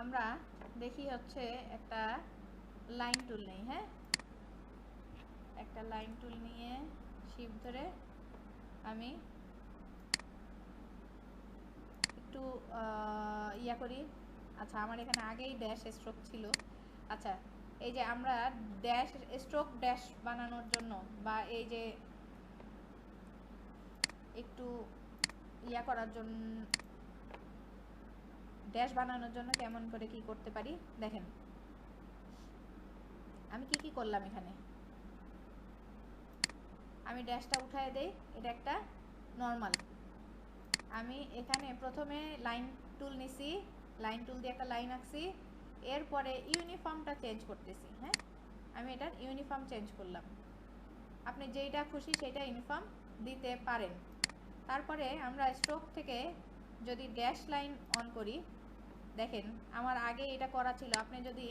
আমরা দেখি হচ্ছে একটা লাইন টুল নেই। হ্যাঁ, একটা লাইন টুল নিয়ে শিফট ধরে আমি একটু ইয়া করি। আচ্ছা, আমার এখানে আগেই ড্যাশ স্ট্রোক ছিল। আচ্ছা, এই যে আমরা ড্যাশ স্ট্রোক ড্যাশ বানানোর জন্য বা এই যে একটু ইয়া করার জন্য, ড্যাশ বানানোর জন্য কেমন করে কি করতে পারি দেখেন। আমি কি করলাম এখানে, আমি ড্যাশটা উঠায় দেই, এটা একটা নর্মাল। আমি এখানে প্রথমে লাইন টুল নিছি, লাইন টুল দিয়ে একটা লাইন আঁকছি, এরপরে ইউনিফর্মটা চেঞ্জ করতেছি। হ্যাঁ, আমি এটার ইউনিফর্ম চেঞ্জ করলাম। আপনি যেইটা খুশি সেটা ইউনিফর্ম দিতে পারেন। তারপরে আমরা স্ট্রোক থেকে যদি ড্যাশ লাইন অন করি, দেখেন আমার আগে এটা করা ছিল। আপনি যদি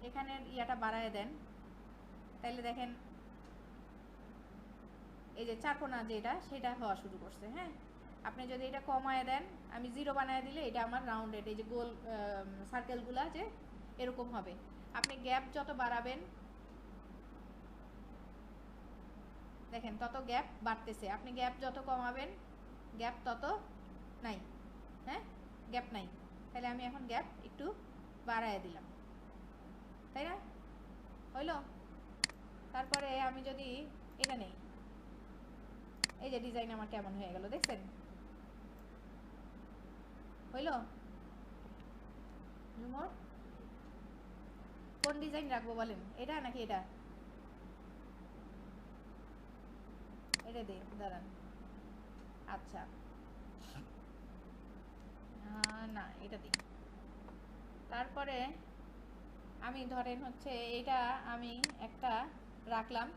এখানের ইয়াটা বাড়ায় দেন তাহলে দেখেন এই যে চারকোনা যেটা সেটা হওয়া শুরু করছে। হ্যাঁ, আপনি যদি এটা কমায় দেন, আমি জিরো বানায় দিলে এটা আমার রাউন্ডেড, এই যে গোল সার্কেলগুলা যে এরকম হবে। আপনি গ্যাপ যত বাড়াবেন দেখেন তত গ্যাপ বাড়তেছে, আপনি গ্যাপ যত কমাবেন গ্যাপ তত নাই। হ্যাঁ, গ্যাপ নাই, তাহলে আমি এখন গ্যাপ একটু বাড়ায় দিলাম, তাই না? হইল? তারপরে আমি যদি এটা নেই, এই যে ডিজাইন আমার কেমন হয়ে গেল দেখছেন? হইল? ঝুমুর কোন ডিজাইন রাখবো বলেন, এটা নাকি এটা? এটা দিই, দাঁড়ান। আচ্ছা, না এটা দিই। তারপরে আমি ধরেন হচ্ছে এটা আমি একটা রাখলাম।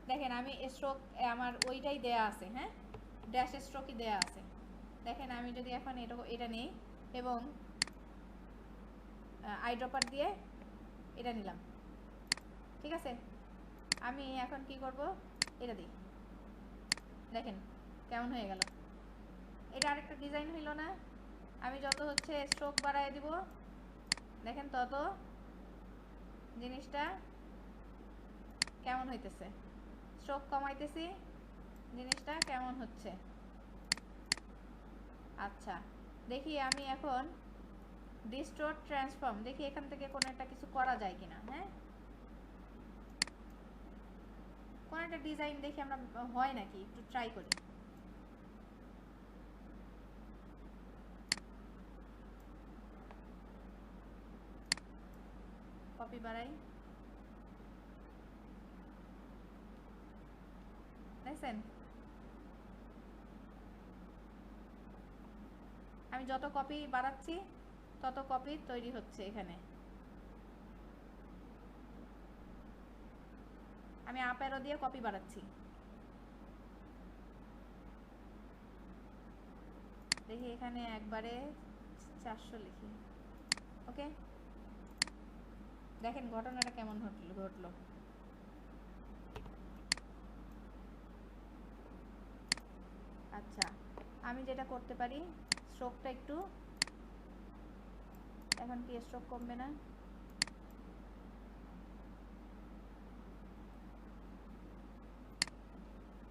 দেখেন আমি স্ট্রোক আমার ওইটাই দেয়া আছে। হ্যাঁ, ড্যাশ স্ট্রোকই দেয়া আছে। দেখেন আমি যদি এখন এটা নিই এবং আইড্রপার দিয়ে এটা নিলাম, ঠিক আছে? আমি এখন কি করব, এটা দিই, দেখেন কেমন হয়ে গেল। এটা আরেকটা ডিজাইন হইল না? আমি যত হচ্ছে স্ট্রোক বাড়ায় দিব দেখেন তত জিনিসটা কেমন হইতেছে। স্ট্রোক কমাইতেছি, জিনিসটা কেমন হচ্ছে। আচ্ছা, দেখি আমি এখন ডিস্টোর্ট ট্রান্সফর্ম, দেখি এখান থেকে কোনো একটা কিছু করা যায় কিনা। হ্যাঁ, কোন একটা ডিজাইন দেখি আমরা হয় নাকি, একটু ট্রাই করি। কপি বাড়াই, দেখছেন? আমি যত কপি বাড়াচ্ছি তত কপি তৈরি হচ্ছে এখানে। আমি আপ অ্যারো দিয়ে কপি বাড়াচ্ছি, দেখি এখানে একবারে 400 লিখি। ওকে, দেখেন ঘটনাটা কেমন ঘটলো। আচ্ছা, আমি যেটা করতে পারি, স্ট্রোকটা একটু, এখন কি স্ট্রোক কমবে না?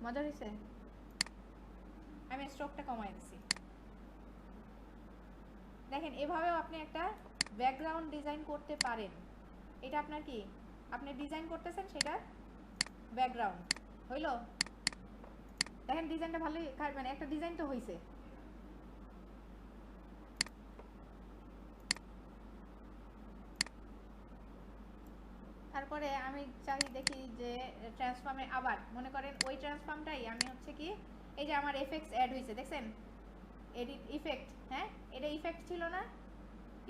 মজা হয়েছে? আমি স্ট্রোকটা কমাই দিছি। দেখেন এভাবেও আপনি একটা ব্যাকগ্রাউন্ড ডিজাইন করতে পারেন। এটা আপনার কি, আপনি ডিজাইন করতেছেন সেটা ব্যাকগ্রাউন্ড হইল। দেখেন ডিজাইনটা ভালোই, মানে একটা ডিজাইন তো হয়েছে। তারপরে আমি চাই দেখি যে ট্রান্সফর্মে আবার মনে করেন ওই ট্রান্সফর্মটাই আমি হচ্ছে কি, এই যে আমার এফেক্টস অ্যাড হয়েছে দেখছেন, এডিট ইফেক্ট। হ্যাঁ, এটা ইফেক্ট ছিল না,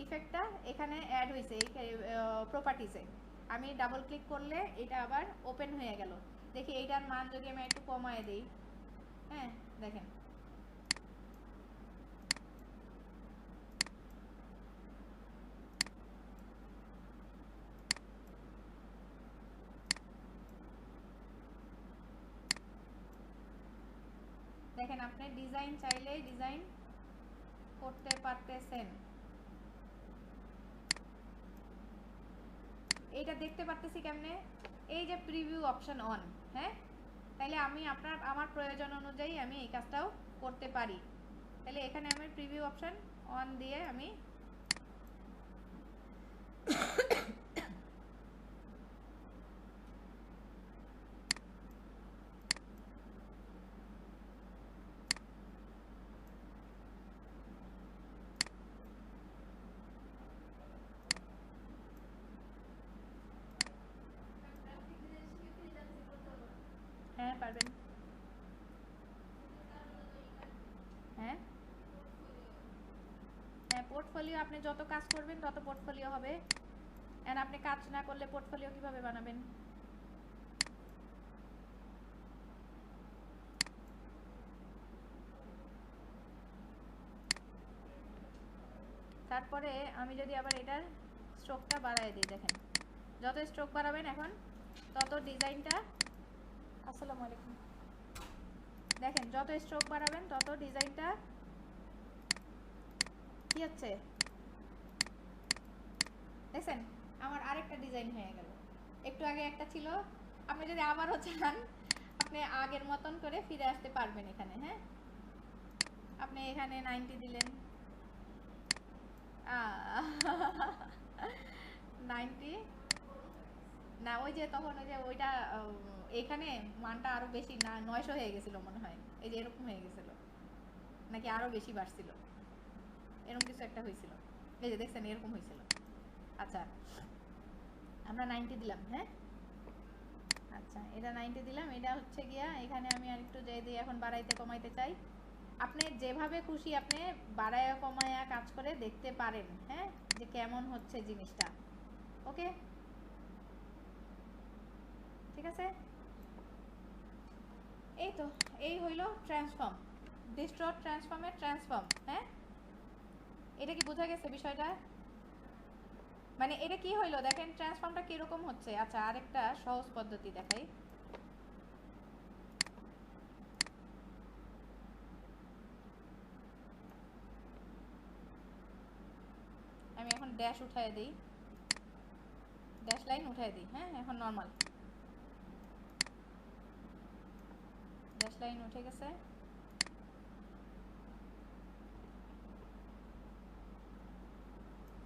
ইফেক্টটা এখানে অ্যাড হয়েছে এই প্রপার্টিসে। আমি ডাবল ক্লিক করলে এটা আবার ওপেন হয়ে গেল। দেখি এইটার মান যদি আমি একটু কমায় দিই, হ্যাঁ দেখেন দেখেন আপনি ডিজাইন চাইলেই ডিজাইন করতে পারতেছেন। এইটা দেখতে পারতেছি কেমনে, এই যে প্রিভিউ অপশন অন, হ্যাঁ, তাহলে আমি আমার প্রয়োজন অনুযায়ী আমি এই কাজটাও করতে পারি। তাহলে এখানে আমি প্রিভিউ অপশন অন দিয়ে আমি হ্যাঁ পারবেন, হ্যাঁ হ্যাঁ পোর্টফোলিও আপনি যত কাজ করবেন তত পোর্টফোলিও হবে। এন্ড আপনি কাজ না করলে পোর্টফোলিও কিভাবে বানাবেন? তারপরে আমি যদি আবার এটার স্ট্রোকটা বাড়ায় দিই, দেখেন যত স্ট্রোক বাড়াবেন এখন তত ডিজাইনটা, আসসালামু আলাইকুম, দেখেন যত স্ট্রোক বাড়াবেন তত ডিজাইনটা কি হচ্ছে দেখছেন, আমার আরেকটা ডিজাইন হয়ে গেল। একটু আগে একটা ছিল, আপনি যদি আবারও চান আপনি আগের মতন করে ফিরে আসতে পারবেন এখানে। হ্যাঁ, আপনি এখানে 90 দিলেন, 90 না, ওই যে তখন ওই যে ওইটা এখানে মানটা আরো বেশি না 900 হয়ে গেছিল মনে হয়, এই যে এরকম হয়ে গেছিল নাকি আরো বেশি বাড়ছিল, এরকম কিছু একটা হয়েছিল, এই যে দেখছেন এরকম হয়েছিল। আচ্ছা আমরা 90 দিলাম, হ্যাঁ আচ্ছা এটা 90 দিলাম, এটা হচ্ছে গিয়া এখানে আমি আরেকটু যে দিয়ে এখন বাড়াইতে কমাইতে চাই, আপনি যেভাবে খুশি আপনি বাড়ায়া কমায়া কাজ করে দেখতে পারেন, হ্যাঁ, যে কেমন হচ্ছে জিনিসটা। ওকে ঠিক আছে, এই তো এই হইলো ট্রান্সফর্ম, ডিস্ট্রট ট্রান্সফর্মের ট্রান্সফর্ম। হ্যাঁ, এটা কি বোঝা গেছে বিষয়টা? মানে এটা কি হইলো দেখেন ট্রান্সফর্মটা কিরকম হচ্ছে। আচ্ছা আরেকটা সহজ পদ্ধতি দেখাই, আমি এখন ড্যাশ উঠায় দিই, ড্যাশ লাইন উঠায় দিই, হ্যাঁ এখন নর্মাল ড্যাশ লাইন উঠে গেছে।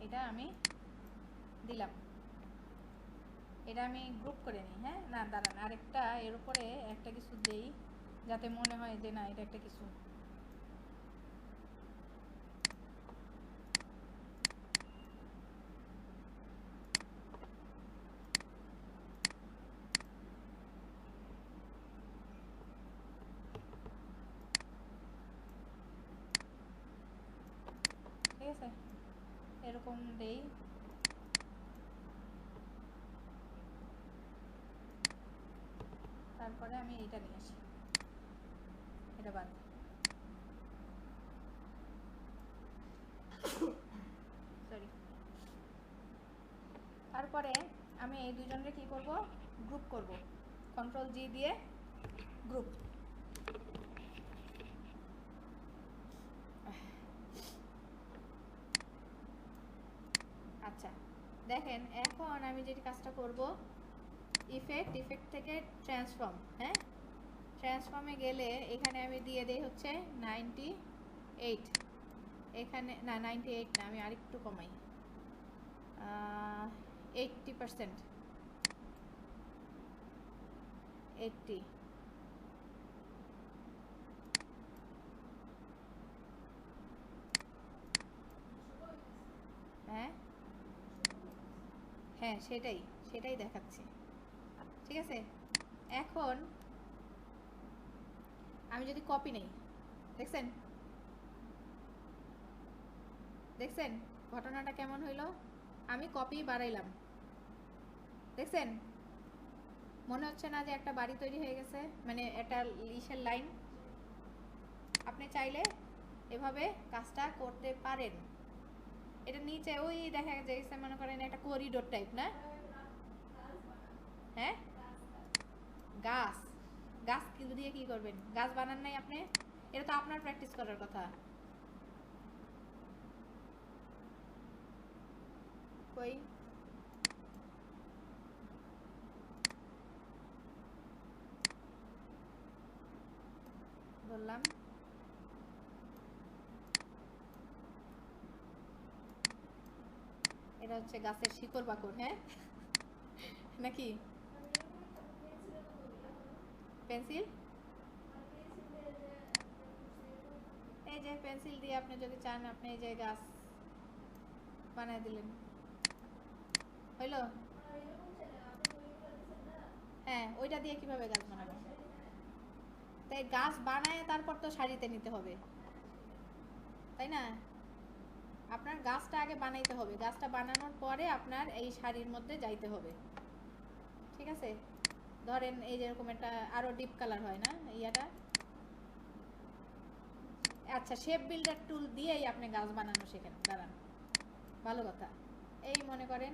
এটা আমি দিলাম, এটা আমি গ্রুপ করে নিই। হ্যাঁ না দাঁড়ান, আরেকটা এর উপরে একটা কিছু দেই যাতে মনে হয় যে না এটা একটা কিছু, ঠিক আছে এরকম দেই। তারপরে আমি এইটা নিয়ে আসি, এটা বাদ, সরি। তারপরে আমি এই দুজনকে কি করব, গ্রুপ করব, কন্ট্রোল জি দিয়ে গ্রুপ। আচ্ছা দেখেন এখন আমি যেটি কাজটা করব, ইফেক্ট থেকে ট্রান্সফর্ম, হ্যাঁ ট্রান্সফর্মে গেলে এখানে আমি দিয়ে দেই হচ্ছে 98, এখানে না 98 না, আমি আরেকটু কমাই 80%, 80, হ্যাঁ হ্যাঁ সেটাই দেখাচ্ছি, ঠিক আছে। এখন আমি যদি কপি নেই, দেখছেন দেখছেন ঘটনাটা কেমন হইলো, আমি কপি বাড়াইলাম, দেখছেন মনে হচ্ছে না যে একটা বাড়ি তৈরি হয়ে গেছে, মানে একটা ইসের লাইন। আপনি চাইলে এভাবে কাজটা করতে পারেন। এটা নিচে ওই দেখা যাচ্ছে মনে করেন একটা করিডোর টাইপ না, হ্যাঁ গাছ, গাছ দিয়ে কি করবেন, গাছ বানান নাই আপনি, এটা তো আপনার প্র্যাকটিস করার কথা। কই ধরলাম, এটা হচ্ছে গাছের শিকড় বাকড়, হ্যাঁ নাকি পেন্সিল, এই যে পেন্সিল দিয়ে আপনি যদি চান আপনি এই যে গাছ বানায় দিলেন, হইলো? হ্যাঁ, ওইটা দিয়ে কিভাবে গাছ বানাবো? তাই গাছ বানায় তারপর তো সারিতে নিতে হবে, তাই না? আপনার গাছটা আগে বানাইতে হবে, গাছটা বানানোর পরে আপনার এই শাড়ির মধ্যে যাইতে হবে, ঠিক আছে? ধরেন এই যেরকম একটা আরো ডিপ কালার হয় না ইয়াটা, আচ্ছা শেপ বিল্ডার টুল দিয়েই আপনি গাছ বানানো শেখেন, দাঁড়ান, ভালো কথা। এই মনে করেন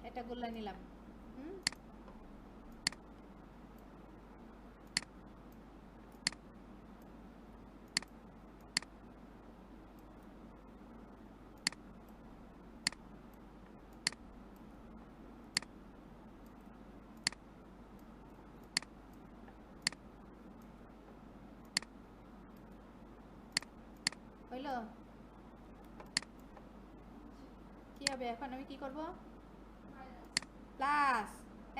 এটা গোল্লা নিলাম, হুম, হইলো? কি হবে এখন? আমি কি করব? প্লাস,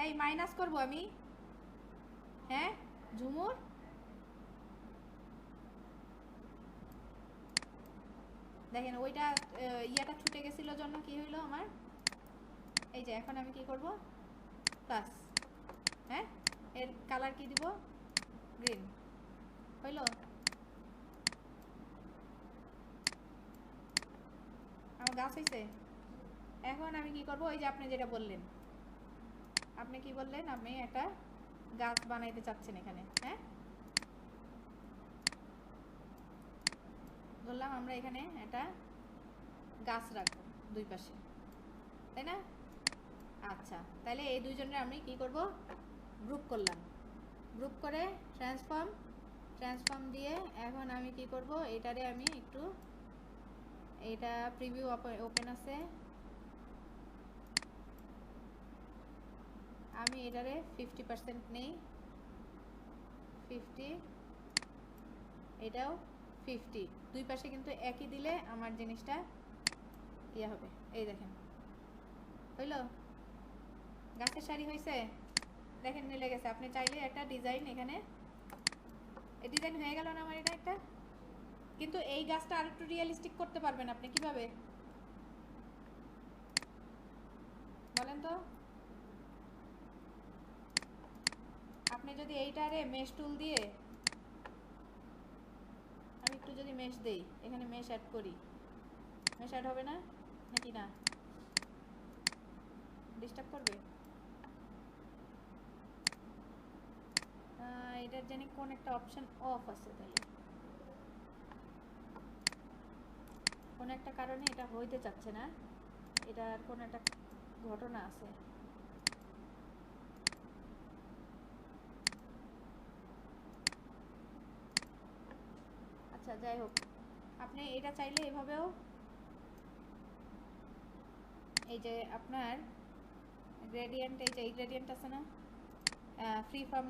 এই মাইনাস করব আমি, হ্যাঁ ঝুমুর, দেখেন ওইটা ইয়াটা ছুটে গেছিল জন্য কি হইলো আমার, এই যে এখন আমি কি করব? প্লাস, হ্যাঁ এর কালার কি দিব? গ্রিন, হইলো? আমার গাছ হইছে। এখন আমি কি করব? ওই যে আপনি যেটা বললেন, আপনি কি বললেন আপনি একটা গাছ বানাইতে চাচ্ছেন এখানে, হ্যাঁ বললাম আমরা এখানে একটা গাছ রাখবো দুই পাশে, তাই না? আচ্ছা, তাহলে এই দুইজনের আমি কি করব? গ্রুপ করলাম, গ্রুপ করে ট্রান্সফর্ম দিয়ে এখন আমি কি করব? এটারে আমি একটু, এটা প্রিভিউ ওপেন আছে, আমি এটারে 50% নেই, 50, এটাও 50, দুই পাশে কিন্তু একই দিলে আমার জিনিসটা ইয়ে হবে। এই দেখেন হইল, গাছের শাড়ি হয়েছে, দেখেন মিলে গেছে। আপনি চাইলে একটা ডিজাইন এখানে, এই ডিজাইন হয়ে গেল না আমার, এটা একটা, কিন্তু এই গাছটা আরেকটু রিয়েলিস্টিক করতে পারবেন আপনি কিভাবে বলেন তো? আপনি যদি এইটারে মেশ টুল দিয়ে, আমি একটু যদি মেশ দেই, এখানে মেশ অ্যাড করি, মেশ অ্যাড হবে না নাকি? না, ডিস্টার্ব করবে? এটার জানি কোন একটা অপশন অফ আছে, তাহলে কোন একটা কারণে এটা হইতে চাচ্ছে না, এটার কোন একটা ঘটনা আছে। আচ্ছা যাই হোক, আপনি এটা চাইলে এভাবেও, এই যে আপনার গ্রেডিয়েন্ট, এই যে এই গ্রেডিয়েন্ট আছে না, ফ্রি ফ্রম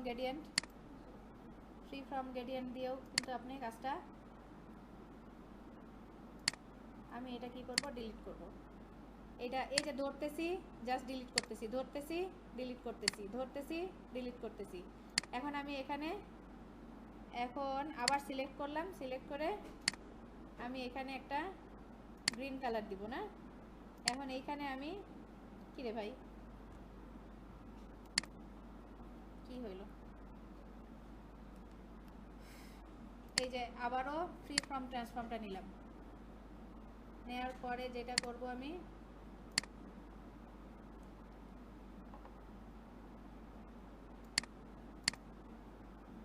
গ্রেডিয়েন্ট দিয়েও কিন্তু আপনি কাজটা, আমি এটা কি করব? ডিলিট করব। এটা এই যে ধরতেছি, জাস্ট ডিলিট করতেছি, ধরতেছি ডিলিট করতেছি, ধরতেছি ডিলিট করতেছি। এখন আমি এখানে, এখন আবার সিলেক্ট করলাম, সিলেক্ট করে আমি এখানে একটা গ্রিন কালার দিব না। এখন এইখানে আমি, কি রে ভাই কি হইল? এই যে আবারও ফ্রি ফ্রম ট্রান্সফর্মটা নিলাম, নেওয়ার পরে যেটা করব আমি,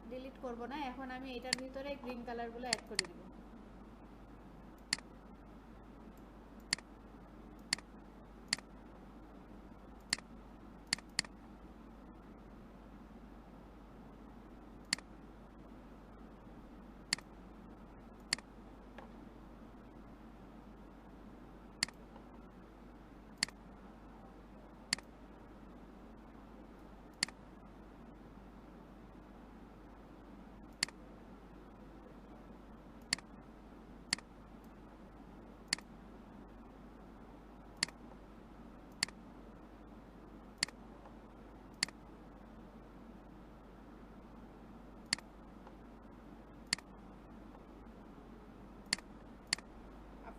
ডিলিট করব না, এখন আমি এটার ভিতরে গ্রিন কালারগুলো অ্যাড করে দিব।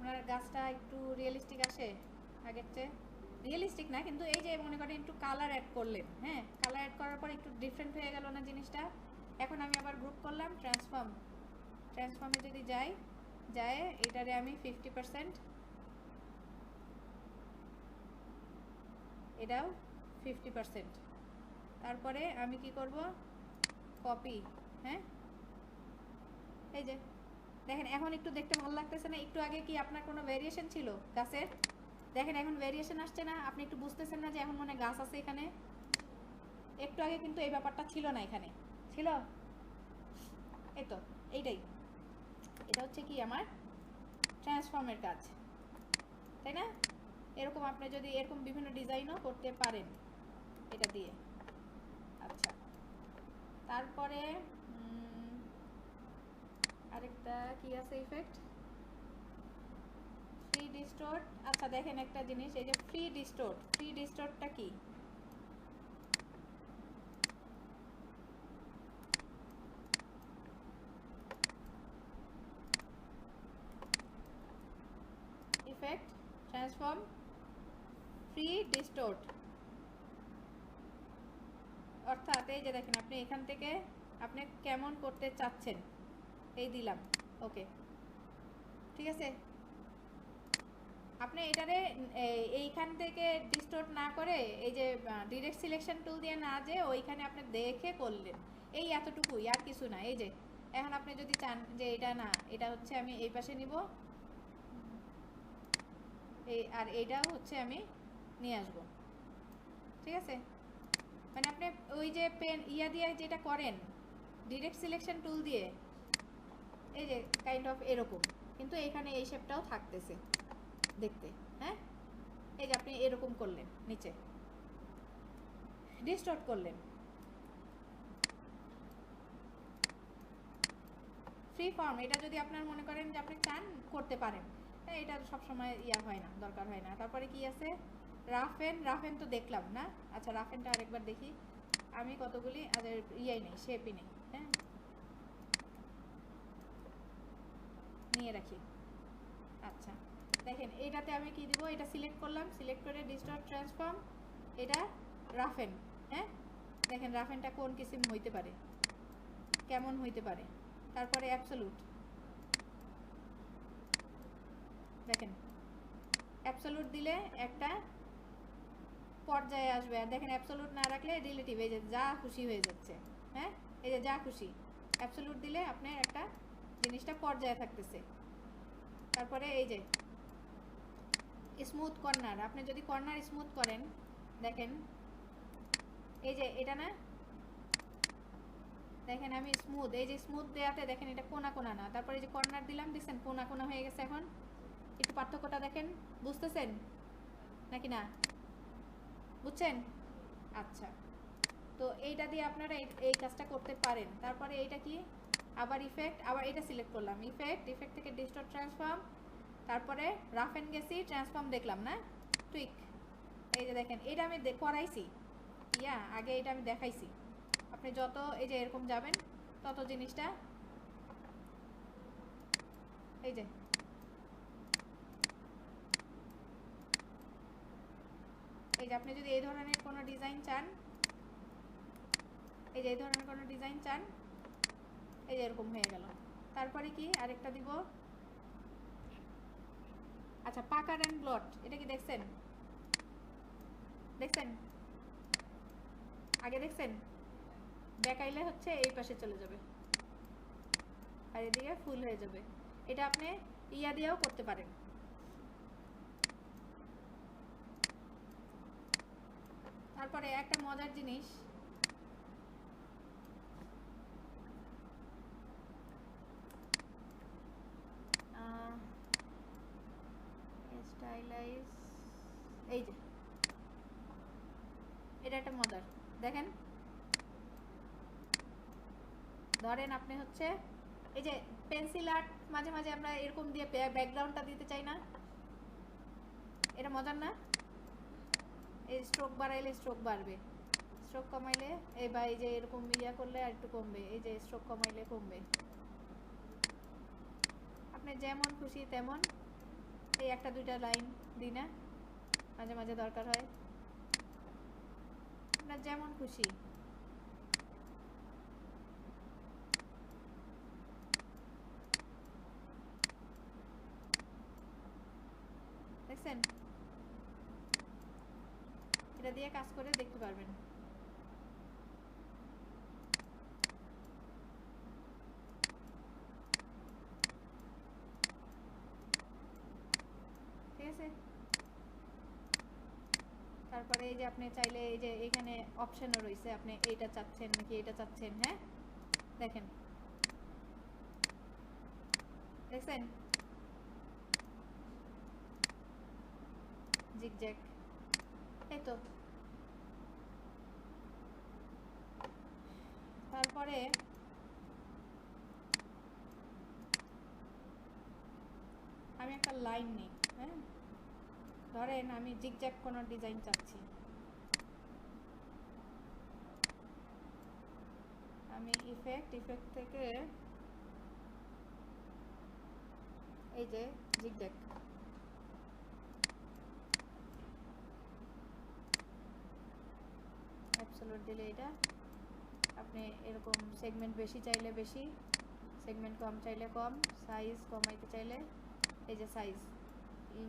আপনার গাছটা একটু রিয়েলিস্টিক আসে আগের চেয়ে? রিয়েলিস্টিক না, কিন্তু এই যে মনে করেন একটু কালার অ্যাড করলেন, হ্যাঁ, কালার অ্যাড করার পর একটু ডিফারেন্ট হয়ে গেল না জিনিসটা। এখন আমি আবার গ্রুপ করলাম, ট্রান্সফর্মে যদি যাই, যায় এটারে আমি 50%, এটাও 50%। তারপরে আমি কি করব, কপি, হ্যাঁ, এই যে দেখেন এখন একটু দেখতে ভালো লাগতেছে না? একটু আগে কি আপনার কোনো ভেরিয়েশন ছিল গাছের? দেখেন এখন ভেরিয়েশন আসছে না? আপনি একটু বুঝতেছেন না যে এখন মনে গাছ আছে এখানে? একটু আগে কিন্তু এই ব্যাপারটা ছিল না, এখানে ছিল। এই তো এইটাই, এটা হচ্ছে কি আমার ট্রান্সফর্মের কাজ, তাই না? এরকম আপনি যদি এরকম বিভিন্ন ডিজাইনও করতে পারেন এটা দিয়ে। আচ্ছা, তারপরে আরেকটা কি আছে ইফেক্ট, ফ্রি ডিস্টোর্ট। আচ্ছা দেখেন একটা জিনিস, এই যে ফ্রি ডিস্টোর্টটা কি? ইফেক্ট, ট্রান্সফর্ম, ফ্রি ডিস্টোর্ট, অর্থাৎ এই যে দেখেন আপনি এখান থেকে আপনি কেমন করতে চাচ্ছেন, এই দিলাম, ওকে, ঠিক আছে। আপনি এটারে এইখান থেকে ডিস্টোর্ট না করে এই যে ডিরেক্ট সিলেকশন টুল দিয়ে না, যে ওইখানে আপনি দেখে করলেন, এই এতটুকুই, আর কিছু না। এই যে এখন আপনি যদি চান যে এটা না, এটা হচ্ছে আমি এই পাশে নিব, এই আর এইটাও হচ্ছে আমি নিয়ে আসবো, ঠিক আছে। মানে আপনি ওই যে পেন ইয়া দিয়ে যেটা করেন ডিরেক্ট সিলেকশন টুল দিয়ে, এই যে কাইন্ড অফ এরকম, কিন্তু এখানে এই শেপটাও থাকতেছে দেখতে, হ্যাঁ। এই যে আপনি এরকম করলেন, নিচে ডিস্টর্ট করলেন, ফ্রি ফর্ম। এটা যদি আপনার মনে করেন যে আপনি চান করতে পারেন, এটা সবসময় ইয়া হয় না, দরকার হয় না। তারপরে কি আছে, রাফেন তো দেখলাম না। আচ্ছা রাফেনটা আরেকবার দেখি, আমি কতগুলি ইয়াই নেই, শেপই নেই, হ্যাঁ, নিয়ে রাখি। আচ্ছা দেখেন এইটাতে আমি কি দিব, এটা সিলেক্ট করলাম, সিলেক্ট করে ডিস্টর্ট ট্রান্সফর্ম, এটা রাফেন, হ্যাঁ। দেখেন রাফেনটা কোন কিসিম হইতে পারে, কেমন হইতে পারে। তারপরে অ্যাবসোলুট, দেখেন অ্যাবসোলুট দিলে একটা পর্যায়ে আসবে, আর দেখেন অ্যাবসোলুট না রাখলে রিলেটিভ, এই যে যা খুশি হয়ে যাচ্ছে, হ্যাঁ, এই যে যা খুশি। অ্যাবসোলুট দিলে আপনার একটা জিনিসটা পর্যায়ে থাকতেছে। তারপরে এই যে স্মুথ কর্নার, আপনি যদি কর্নার স্মুথ করেন, দেখেন এই যে এটা না, দেখেন আমি স্মুথ, এই যে স্মুথ দেওয়াতে দেখেন এটা কোনা কোনা না, তারপরে এই যে কর্নার দিলাম, দেখছেন কোনা কোনা হয়ে গেছে। এখন একটু পার্থক্যটা দেখেন, বুঝতেছেন নাকি না? বুঝছেন? আচ্ছা, তো এইটা দিয়ে আপনারা এই কাজটা করতে পারেন। তারপরে এইটা কি, আবার ইফেক্ট, আবার এটা সিলেক্ট করলাম, ইফেক্ট থেকে ডিস্টর্ট ট্রান্সফর্ম, তারপরে রাফ এন্ড গেছি, ট্রান্সফর্ম দেখলাম না, টুইক। এই যে দেখেন এটা আমি করাইছি, ইয়া আগে এটা আমি দেখাইছি। আপনি যত এই যে এরকম যাবেন তত জিনিসটা, এই যে আপনি যদি এই ধরনের কোনো ডিজাইন চান, এই যে এই ধরনের কোনো ডিজাইন চান, এই যে এরকম হয়ে গেল। তারপরে কি আরেকটা দিব, আচ্ছা পাকার অ্যান্ড ব্লট, এটা কি দেখছেন? দেখছেন আগে দেখছেন? দেখাইলে হচ্ছে এই পাশে চলে যাবে আর এদিকে ফুল হয়ে যাবে। এটা আপনি ইয়া দিয়েও করতে পারেন। তারপরে একটা মজার জিনিস, স্টাইলাইজ, এই যে এটা একটা মজার, দেখেন ধরেন আপনি হচ্ছে এই যে পেন্সিল আর্ট মাঝে মাঝে আমরা এরকম দিয়ে ব্যাকগ্রাউন্ডটা দিতে চাই না, এটা মজার না? এই স্ট্রোক বাড়াইলে স্ট্রোক বাড়বে, স্ট্রোক কমাইলে এই বা এই যে এরকম ইয়া করলে আর একটু কমবে, এই যে স্ট্রোক কমাইলে কমবে। আপনি যেমন খুশি তেমন এই একটা দুইটা লাইন দিই না, মাঝে মাঝে দরকার হয়, আপনার যেমন খুশি। দেখছেন, এটা দিয়ে কাজ করে দেখতে পারবেন। ঠিক আছে, তারপরে এই যে আপনি চাইলে এই যে এখানে অপশনও রয়েছে, আপনি এইটা চাচ্ছেন নাকি এটা চাচ্ছেন। হ্যাঁ দেখেন, দেখছেন জিগজ্যাগ, এই তো। তারপরে আমি একটা লাইন নিই। হ্যাঁ ধরেন আমি জিগজ্যাগ কোনো ডিজাইন চাচ্ছি, আমি ইফেক্ট থেকে এই যে জিগজ্যাগ, অ্যাবসলিউট দিলে এটা, আপনি এরকম সেগমেন্ট বেশি চাইলে বেশি, সেগমেন্ট কম চাইলে কম, সাইজ কমাইতে চাইলে এই যে সাইজ,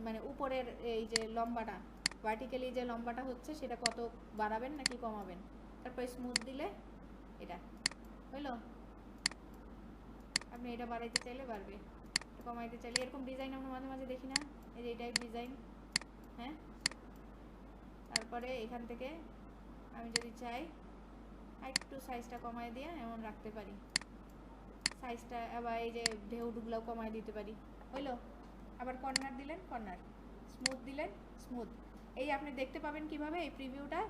মানে উপরের এই যে লম্বাটা, ভার্টিক্যালি যে লম্বাটা হচ্ছে সেটা কত বাড়াবেন নাকি কমাবেন। তারপর স্মুথ দিলে এটা হইলো, আপনি এটা বাড়াইতে চাইলে বাড়বে, কমাইতে চাইলে। এরকম ডিজাইন আমরা মাঝে মাঝে দেখি না, এই যে এই টাইপ ডিজাইন। হ্যাঁ তারপরে এখান থেকে আমি যদি চাই একটু সাইজটা কমাই দিয়ে এমন রাখতে পারি, সাইজটা আবার এই যে ঢেউগুলো কমাই দিতে পারি, হইলো। আবার কর্নার দিলেন কর্নার, স্মুথ দিলেন স্মুথ। এই আপনি দেখতে পাবেন কিভাবে, এই প্রিভিউটা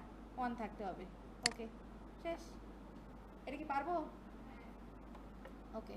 অন থাকতে হবে। ওকে শেষ, এটা কি পারবো? ওকে।